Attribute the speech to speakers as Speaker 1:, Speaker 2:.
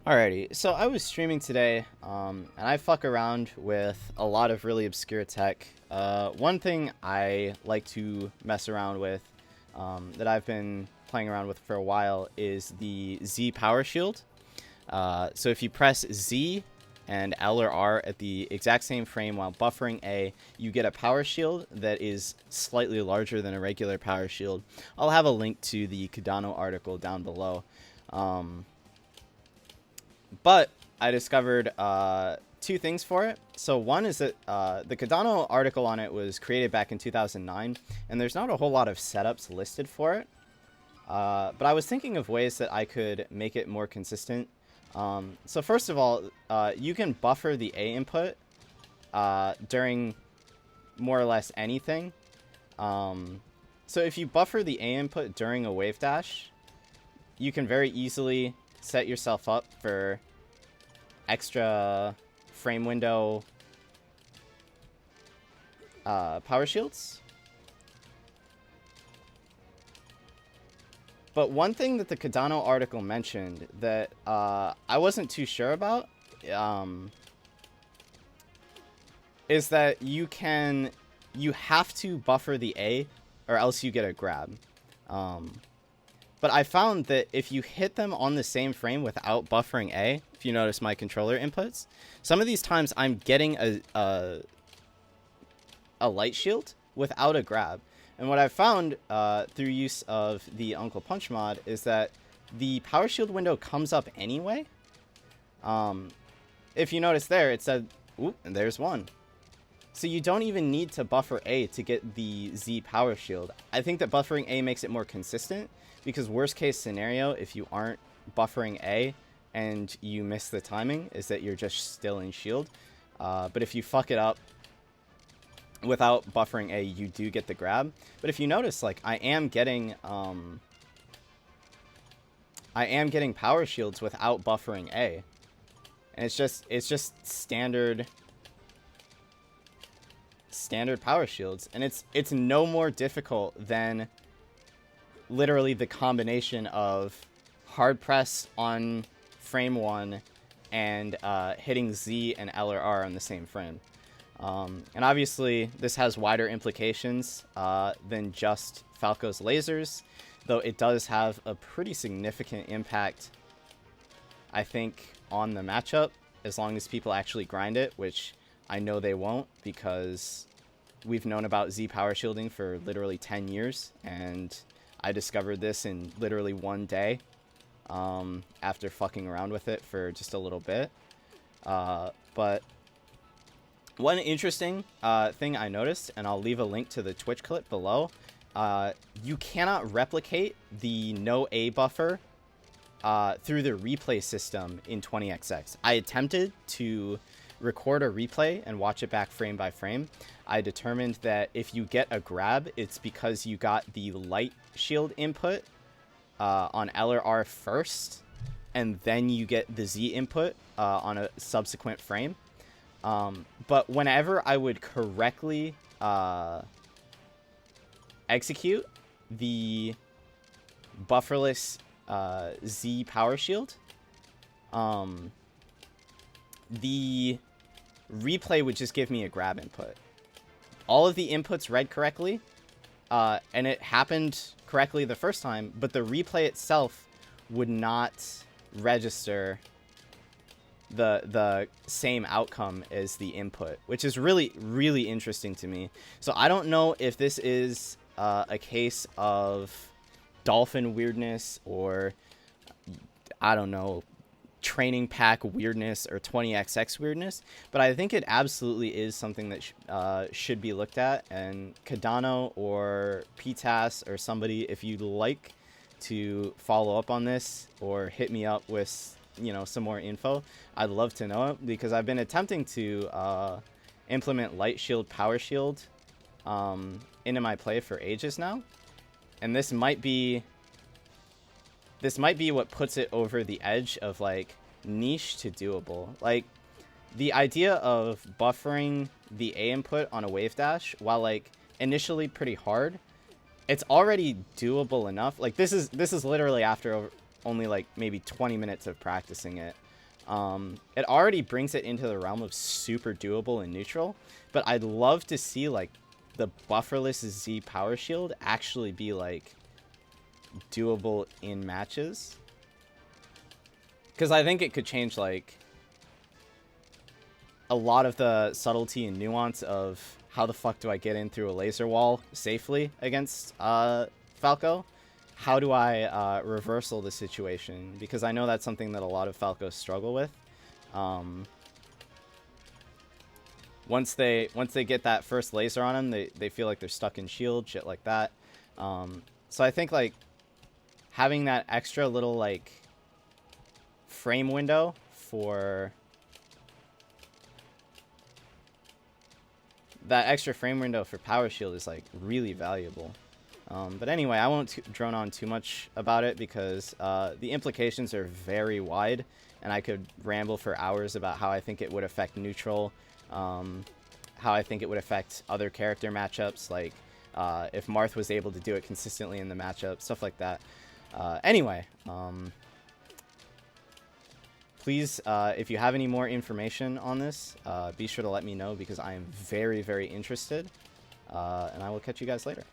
Speaker 1: Alrighty, so I was streaming today, and I fuck around with a lot of really obscure tech. One thing I like to mess around with, that I've been playing around with for a while, is the Z power shield. So if you press Z and L or R at the exact same frame while buffering A, you get a power shield that is slightly larger than a regular power shield. I'll have a link to the Cardano article down below. But I discovered two things for it. So one is that the Cardano article on it was created back in 2009, and there's not a whole lot of setups listed for it. But I was thinking of ways that I could make it more consistent. So first of all, you can buffer the A input during more or less anything. So if you buffer the A input during a wave dash, you can very easily set yourself up for extra frame window power shields. But one thing that the Cardano article mentioned that I wasn't too sure about is that you have to buffer the A or else you get a grab. But I found that if you hit them on the same frame without buffering A, if you notice my controller inputs, some of these times I'm getting a light shield without a grab. And what I've found through use of the Uncle Punch mod is that the power shield window comes up anyway. If you notice there, it said, oop, and there's one. So you don't even need to buffer A to get the Z power shield. I think that buffering A makes it more consistent, because worst case scenario, if you aren't buffering A and you miss the timing, is that you're just still in shield. But if you fuck it up without buffering A, you do get the grab. But if you notice, like, I am getting power shields without buffering A. And it's just standard power shields, and it's no more difficult than literally the combination of hard press on frame 1 and hitting Z and L or R on the same frame. And obviously this has wider implications than just Falco's lasers, though it does have a pretty significant impact, I think, on the matchup, as long as people actually grind it, which I know they won't, because we've known about Z power shielding for literally 10 years, and I discovered this in literally one day after fucking around with it for just a little bit. But one interesting thing I noticed, and I'll leave a link to the Twitch clip below, you cannot replicate the no A buffer through the replay system in 20XX. I attempted to record a replay and watch it back frame by frame. I determined that if you get a grab, it's because you got the light shield input on L or R first, and then you get the Z input on a subsequent frame. But whenever I would correctly execute the bufferless Z power shield, the replay would just give me a grab input. All of the inputs read correctly, and it happened correctly the first time, but the replay itself would not register the same outcome as the input, which is really, really interesting to me. So I don't know if this is a case of dolphin weirdness, or I don't know, training pack weirdness, or 20XX weirdness, but I think it absolutely is something that should be looked at. And Cardano or PTAS or somebody, if you'd like to follow up on this or hit me up with, you know, some more info, I'd love to know it, because I've been attempting to implement light shield power shield into my play for ages now, and this might be what puts it over the edge of, like, niche to doable. Like, the idea of buffering the A input on a wave dash, while, like, initially pretty hard, it's already doable enough. Like, this is literally after only, like, maybe 20 minutes of practicing it. it already brings it into the realm of super doable in neutral, but I'd love to see like the bufferless Z power shield actually be like doable in matches, because I think it could change like a lot of the subtlety and nuance of how the fuck do I get in through a laser wall safely against Falco. How do I reversal the situation? Because I know that's something that a lot of Falcos struggle with. Once they get that first laser on them, they feel like they're stuck in shield, shit like that. So I think like having that extra little like frame window for power shield is like really valuable. But anyway, I won't drone on too much about it because the implications are very wide, and I could ramble for hours about how I think it would affect neutral, how I think it would affect other character matchups, like if Marth was able to do it consistently in the matchup, stuff like that. Anyway, please, if you have any more information on this, be sure to let me know because I am very, very interested, and I will catch you guys later.